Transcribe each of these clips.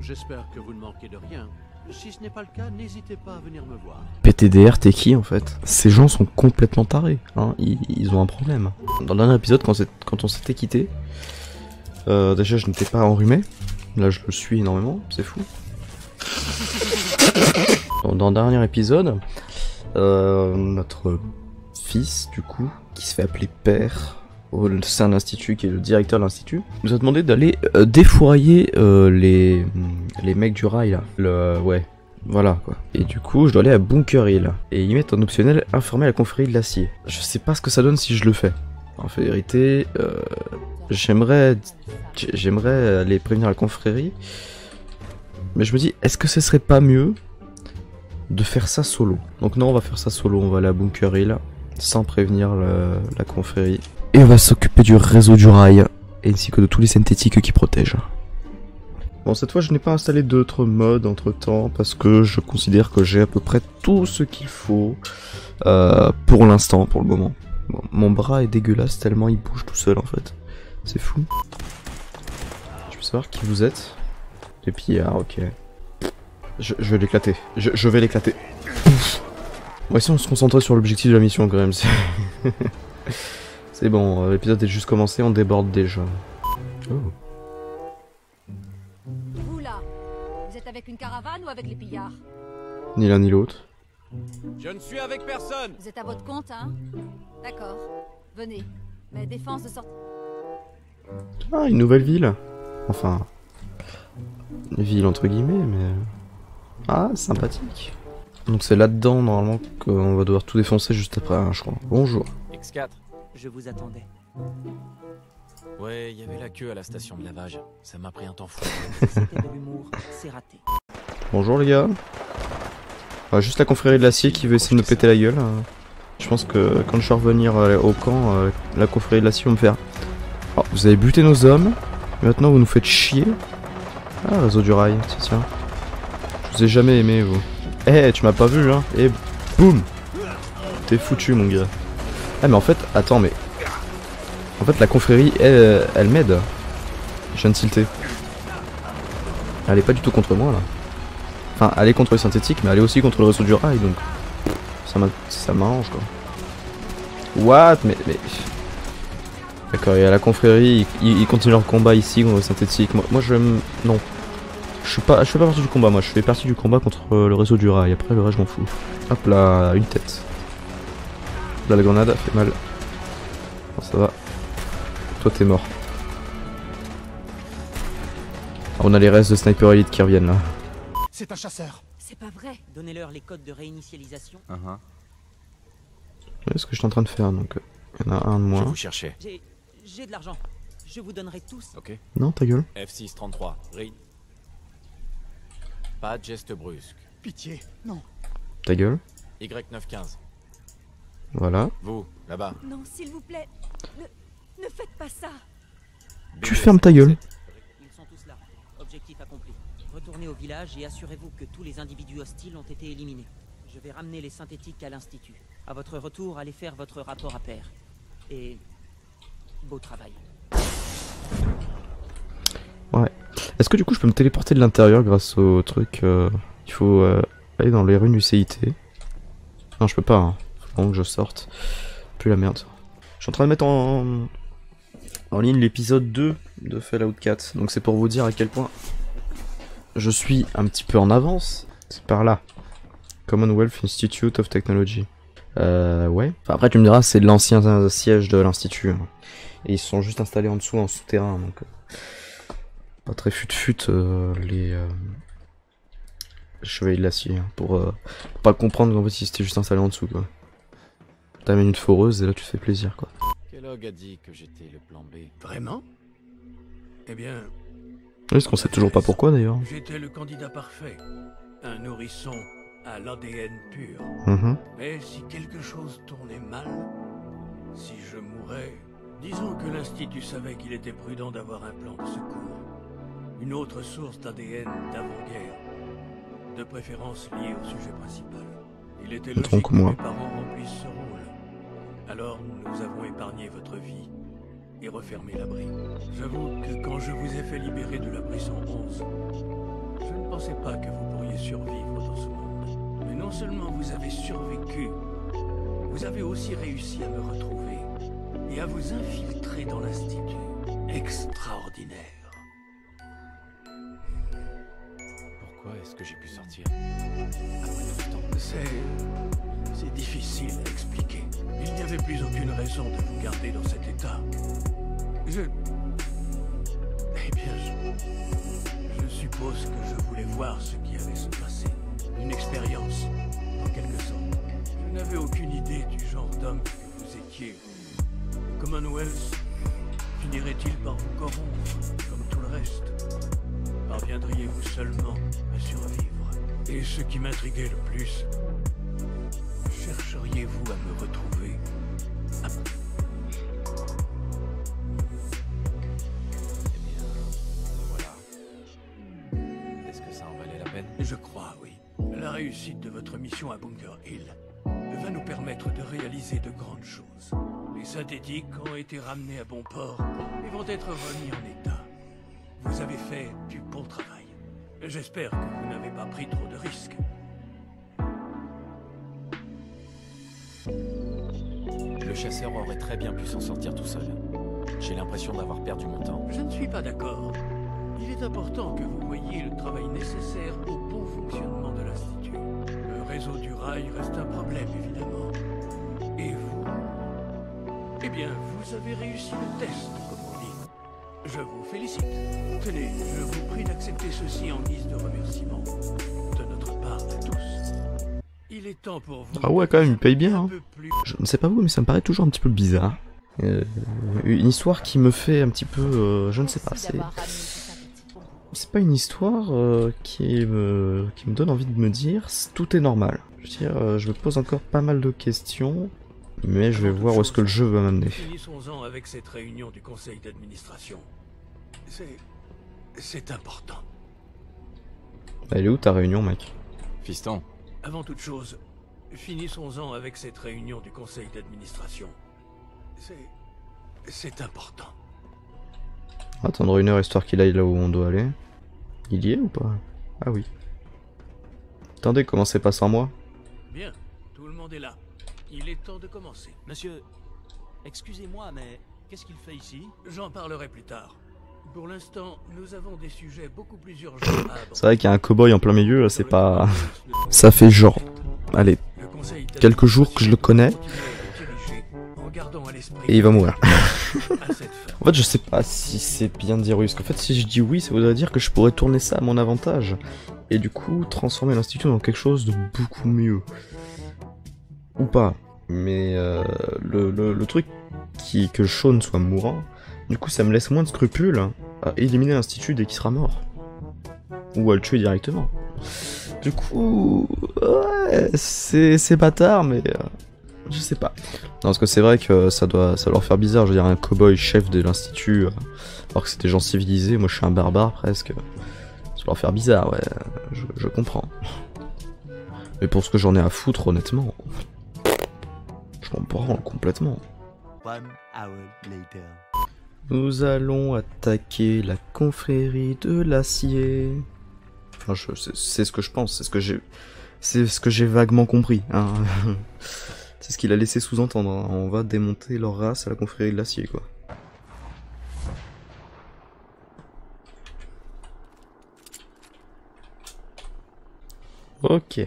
J'espère que vous ne manquez de rien. Si ce n'est pas le cas, n'hésitez pas à venir me voir. PTDR, t'es qui en fait? Ces gens sont complètement tarés, hein. Ils ont un problème. Dans le dernier épisode, quand on s'était quitté, déjà je n'étais pas enrhumé. Là je le suis énormément, c'est fou. Dans le dernier épisode, notre fils, du coup, qui se fait appeler père au sein de l'institut, qui est le directeur de l'institut, nous a demandé d'aller défourailler les mecs du rail là. Ouais, voilà quoi. Et du coup, je dois aller à Bunker Hill et y mettre en optionnel informer la confrérie de l'acier. Je sais pas ce que ça donne si je le fais. En vérité, j'aimerais aller prévenir la confrérie, mais je me dis, est-ce que ce serait pas mieux de faire ça solo? Donc non, on va faire ça solo, on va aller à Bunker Hill sans prévenir la confrérie. Et on va s'occuper du réseau du rail, ainsi que de tous les synthétiques qui protègent. Bon, cette fois je n'ai pas installé d'autres modes entre temps, parce que je considère que j'ai à peu près tout ce qu'il faut pour l'instant, pour le moment. Bon, mon bras est dégueulasse tellement il bouge tout seul en fait. C'est fou. Je veux savoir qui vous êtes. Les pillards, ok. Je vais l'éclater. Je vais l'éclater. On va essayer de se concentrer sur l'objectif de la mission quand même. C'est bon, l'épisode est juste commencé, on déborde déjà. Oh. Vous là, vous êtes avec une caravane ou avec les pillards? Ni l'un ni l'autre. Je ne suis avec personne. Vous êtes à votre compte, hein? D'accord. Venez. Mais défense de sortie. Ah, une nouvelle ville. Enfin... Une ville entre guillemets, mais... Ah, sympathique. Donc c'est là-dedans, normalement, qu'on va devoir tout défoncer juste après, hein, je crois. Bonjour. X4. Je vous attendais. Ouais, il y avait la queue à la station de lavage. Ça m'a pris un temps fou. C'était de l'humour, c'est raté. Bonjour les gars. Ah, juste la confrérie de l'acier qui veut essayer de nous péter la gueule. Je pense que quand je vais revenir au camp, la confrérie de l'acier va me faire... Oh, vous avez buté nos hommes, et maintenant vous nous faites chier. Ah, réseau du rail, tiens. Je vous ai jamais aimé, vous. Eh, tu m'as pas vu, hein. Et boum. T'es foutu, mon gars. Ah, mais en fait, attends, mais... En fait, la confrérie, elle m'aide. Je viens de tilter. Elle est pas du tout contre moi, là. Enfin, elle est contre le synthétique, mais elle est aussi contre le réseau du rail, donc... Ça m'arrange, quoi. What? Mais... D'accord, et à la confrérie, ils continuent leur combat ici contre le synthétique. Moi je... Non. Je fais pas partie du combat, moi. Je fais partie du combat contre le réseau du rail. Après, le reste, je m'en fous. Hop là, une tête. Là, la grenade fait mal. Bon, ça va. Toi, t'es mort. Ah, on a les restes de Sniper Elite qui reviennent, là. C'est un chasseur. C'est pas vrai. Donnez-leur les codes de réinitialisation. C'est ce que je suis en train de faire, donc... Il y en a un de Je moins. vous cherchais. J'ai de l'argent. Je vous donnerai tous. Ok. Non, ta gueule. F633. Ri. Pas de geste brusque. Pitié, non. Ta gueule. Y915. Voilà. Vous, là-bas. Non, s'il vous plaît. Ne faites pas ça. Tu fermes ta gueule. Ils sont tous là. Objectif accompli. Retournez au village et assurez-vous que tous les individus hostiles ont été éliminés. Je vais ramener les synthétiques à l'institut. À votre retour, allez faire votre rapport à pair. Et... beau travail. Ouais. Est-ce que du coup je peux me téléporter de l'intérieur grâce au truc il faut aller dans les ruines du CIT. Non, je peux pas, hein. Faut vraiment que je sorte. Plus la merde. Je suis en train de mettre en ligne l'épisode 2 de Fallout 4. Donc c'est pour vous dire à quel point je suis un petit peu en avance. C'est par là. Commonwealth Institute of Technology. Ouais. Enfin, après tu me diras, c'est l'ancien siège de l'institut. Hein. Et ils se sont juste installés en dessous, en souterrain. Donc pas très fut-fut les chevaliers de l'acier. Hein, pour pas comprendre qu'en fait ils s'étaient juste installés en dessous, quoi. T'amènes une foreuse et là tu te fais plaisir, quoi. Kellogg a dit que j'étais le plan B. Vraiment? Eh bien, Est-ce qu'on sait toujours pas pourquoi d'ailleurs? j'étais le candidat parfait. Un nourrisson à l'ADN pur. Mais si quelque chose tournait mal, si je mourais, disons que l'Institut savait qu'il était prudent d'avoir un plan de secours. Une autre source d'ADN d'avant-guerre. De préférence liée au sujet principal. Il était logique Donc, que moi. mes parents remplissent ce rôle. Alors nous avons épargné votre vie et refermé l'abri. J'avoue que quand je vous ai fait libérer de l'abri 111, pensais pas que vous pourriez survivre dans ce monde. Mais non seulement vous avez survécu, vous avez aussi réussi à me retrouver et à vous infiltrer dans l'Institut. Extraordinaire. Pourquoi est-ce que j'ai pu sortir après tout ce temps? C'est difficile à expliquer. Il n'y avait plus aucune raison de vous garder dans cet état. Eh bien, je suppose que je voulais voir ce qui allait se passer. Une expérience, en quelque sorte. Je n'avais aucune idée du genre d'homme que vous étiez. Commonwealth finirait-il par vous corrompre, comme tout le reste? Parviendriez-vous seulement à survivre? Et ce qui m'intriguait le plus, chercheriez-vous à me retrouver? Eh bien, voilà. Est-ce que ça en valait la peine? Je crois, oui. La réussite de votre mission à Bunker Hill va nous permettre de réaliser de grandes choses. Les synthétiques ont été ramenés à bon port et vont être remis en état. Vous avez fait du bon travail. J'espère que vous n'avez pas pris trop de risques. Le chasseur aurait très bien pu s'en sortir tout seul. J'ai l'impression d'avoir perdu mon temps. Je ne suis pas d'accord. Il est important que vous voyiez le travail nécessaire au bon fonctionnement de l'Institut. Le réseau du rail reste un problème, évidemment. Et vous? Eh bien, vous avez réussi le test, comme on dit. Je vous félicite. Tenez, je vous prie d'accepter ceci en guise de remerciement. De notre part à tous. Il est temps pour vous... Ah ouais, quand même, il paye bien. un Hein. peu plus... Je ne sais pas vous, mais ça me paraît toujours un petit peu bizarre. Une histoire qui me fait un petit peu... je ne sais pas, c'est pas une histoire qui me donne envie de me dire tout est normal. Je veux dire, je me pose encore pas mal de questions, mais je vais voir où est-ce que le jeu va m'amener. Finissons-en avec cette réunion du conseil d'administration. C'est important. Elle est où ta réunion, mec? Fiston, Avant toute chose, finissons-en avec cette réunion du conseil d'administration. C'est important. Attendre une heure histoire qu'il aille là où on doit aller. Il y est ou pas? Ah oui. Attendez, commencez pas sans moi. Bien, tout le monde est là. Il est temps de commencer. Monsieur, excusez-moi, mais qu'est-ce qu'il fait ici? J'en parlerai plus tard. Pour l'instant, nous avons des sujets beaucoup plus urgents à aborder. C'est vrai qu'il y a un cow-boy en plein milieu, c'est pas... Ça fait genre... Allez, Le conseil quelques jours que je le connais, en gardant à l'esprit et il va mourir. à cette fin. En fait, je sais pas si c'est bien de dire oui, parce qu'en fait, si je dis oui, ça voudrait dire que je pourrais tourner ça à mon avantage. Et du coup, transformer l'institut dans quelque chose de beaucoup mieux. Ou pas. Mais le truc que Sean soit mourant, du coup, ça me laisse moins de scrupules à éliminer l'institut dès qu'il sera mort. Ou à le tuer directement. Du coup, ouais, c'est bâtard, mais je sais pas. Non, parce que c'est vrai que ça doit leur faire bizarre. Je veux dire, un cow-boy chef de l'institut, alors que c'est des gens civilisés. Moi, je suis un barbare presque. Ça doit leur faire bizarre, ouais. Je comprends. Mais pour ce que j'en ai à foutre, honnêtement, je m'en branle complètement. 1 hour later. Nous allons attaquer la confrérie de l'acier. Enfin, c'est ce que je pense, c'est ce que j'ai vaguement compris. Hein. C'est ce qu'il a laissé sous-entendre. Hein. On va démonter leur race à la confrérie de l'acier, quoi. Ok.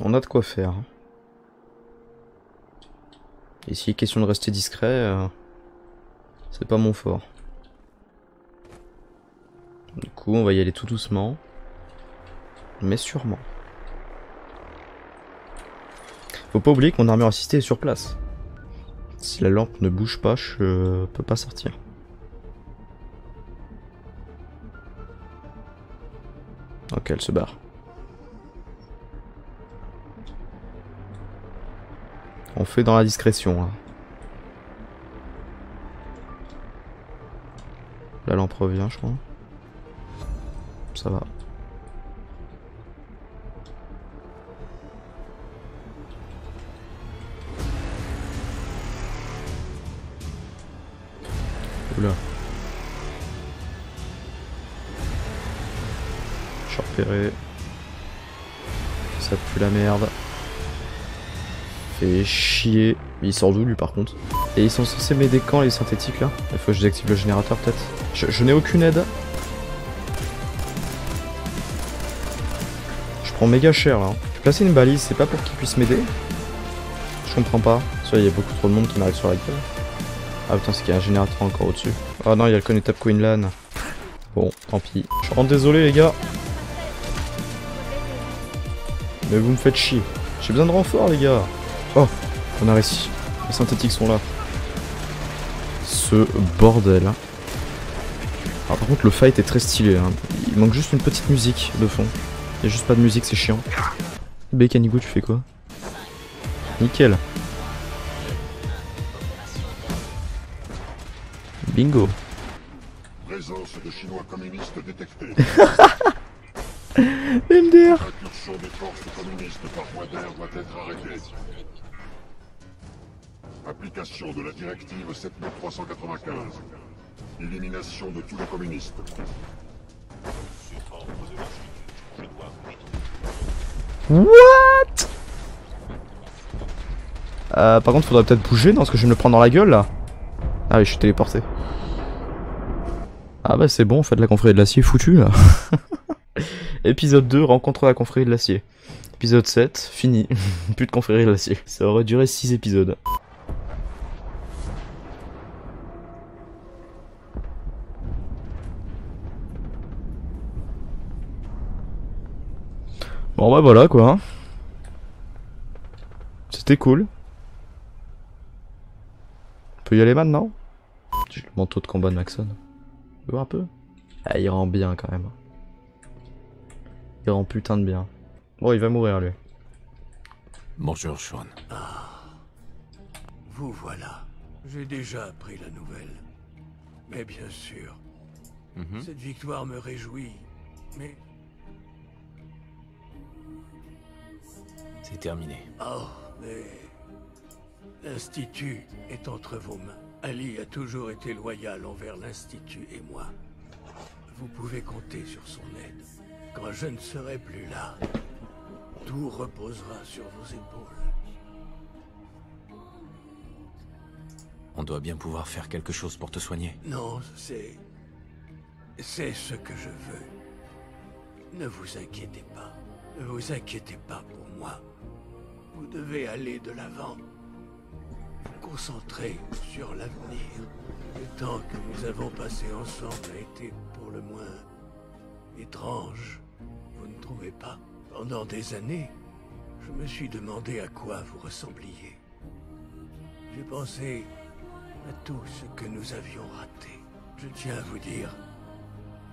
On a de quoi faire. Ici, question de rester discret, c'est pas mon fort. Du coup, on va y aller tout doucement, mais sûrement. Faut pas oublier que mon armure assistée est sur place. Si la lampe ne bouge pas, je peux pas sortir. Ok, elle se barre. On fait dans la discrétion. Hein. La lampe revient, je crois. Ça va. Oula. suis repéré. Ça pue la merde. Fait chier. Il sort d'où lui par contre? Et ils sont censés m'aider quand les synthétiques là? Il faut que je désactive le générateur peut-être. Je n'ai aucune aide. Je prends méga cher là. Je vais placer une balise, c'est pas pour qu'ils puissent m'aider? Je comprends pas. Soit il y a beaucoup trop de monde qui m'arrive sur la gueule. Ah putain, c'est qu'il y a un générateur encore au-dessus. Ah non, il y a le Conetap Queenlan. Bon, tant pis. Je suis vraiment désolé les gars. Mais vous me faites chier. J'ai besoin de renfort les gars. Oh, on a réussi. Les synthétiques sont là. Ce bordel. Alors, par contre le fight est très stylé. Hein. Il manque juste une petite musique de fond. Il y a juste pas de musique, c'est chiant. Bécanigo, tu fais quoi? Nickel. Bingo. Présence de Chinois communistes détectés. MDR. Incursion des forces communistes par voie d'air doit être arrêtée. Application de la directive 7395. Élimination de tous les communistes. What? Par contre faudrait peut-être bouger, non? Parce que je vais me le prendre dans la gueule là. Ah oui, je suis téléporté. Ah bah c'est bon, on fait de la confrérie de l'acier foutu là. Épisode 2, rencontre la confrérie de l'acier. Épisode 7, fini. Plus de confrérie de l'acier. Ça aurait duré 6 épisodes. Bon bah voilà quoi. C'était cool. On peut y aller maintenant? J'ai le manteau de combat de Maxon. Tu vois un peu? Ah, il rend bien quand même. Il rend putain de bien. Bon, il va mourir lui. Bonjour, Sean. Ah, vous voilà. J'ai déjà appris la nouvelle. Mais bien sûr, cette victoire me réjouit. Mais... C'est terminé. Oh, mais... L'Institut est entre vos mains. Ali a toujours été loyal envers l'Institut et moi. Vous pouvez compter sur son aide. Quand je ne serai plus là, tout reposera sur vos épaules. On doit bien pouvoir faire quelque chose pour te soigner. Non, c'est ce que je veux. Ne vous inquiétez pas. Ne vous inquiétez pas pour moi. Vous devez aller de l'avant. Vous concentrer sur l'avenir. Le temps que nous avons passé ensemble a été pour le moins étrange. Vous ne trouvez pas? Pendant des années, je me suis demandé à quoi vous ressembliez. J'ai pensé à tout ce que nous avions raté. Je tiens à vous dire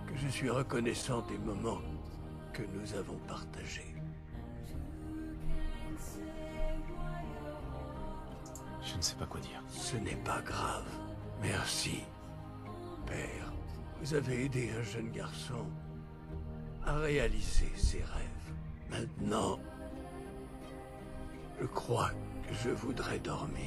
que je suis reconnaissant des moments que nous avons partagés. Je ne sais pas quoi dire. Ce n'est pas grave. Merci, Père. Vous avez aidé un jeune garçon à réaliser ses rêves. Maintenant, je crois que je voudrais dormir.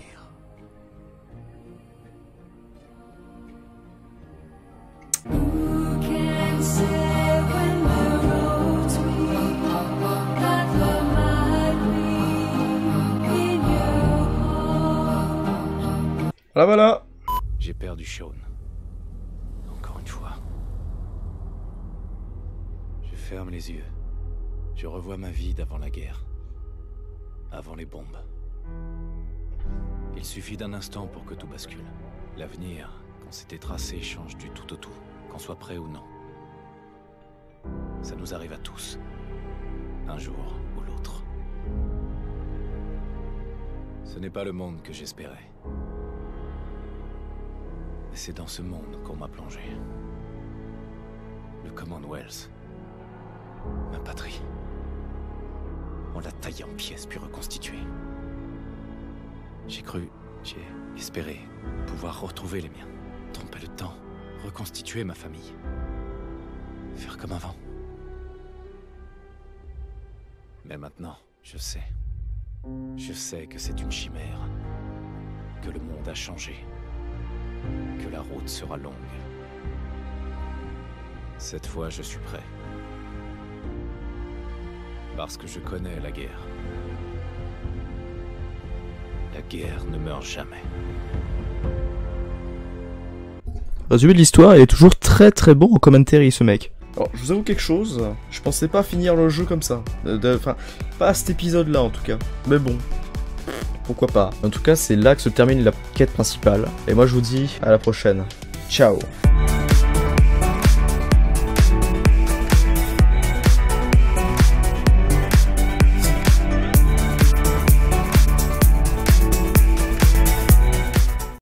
Voilà. J'ai perdu Sean. Encore une fois. Je ferme les yeux. Je revois ma vie d'avant la guerre. Avant les bombes. Il suffit d'un instant pour que tout bascule. L'avenir, qu'on s'était tracé, change du tout au tout. Qu'on soit prêt ou non. Ça nous arrive à tous. Un jour ou l'autre. Ce n'est pas le monde que j'espérais. Mais c'est dans ce monde qu'on m'a plongé. Le Commonwealth. Ma patrie. On l'a taillé en pièces puis reconstitué. J'ai cru, j'ai espéré pouvoir retrouver les miens. Tromper le temps, reconstituer ma famille. Faire comme avant. Mais maintenant, je sais. Je sais que c'est une chimère. Que le monde a changé. Que la route sera longue. Cette fois, je suis prêt. Parce que je connais la guerre. La guerre ne meurt jamais. Résumé de l'histoire, il est toujours très très bon en commentary ce mec. Alors, je vous avoue quelque chose, je pensais pas finir le jeu comme ça. Enfin, pas à cet épisode là en tout cas. Mais bon, pourquoi pas. En tout cas, c'est là que se termine la quête principale. Et moi je vous dis à la prochaine. Ciao.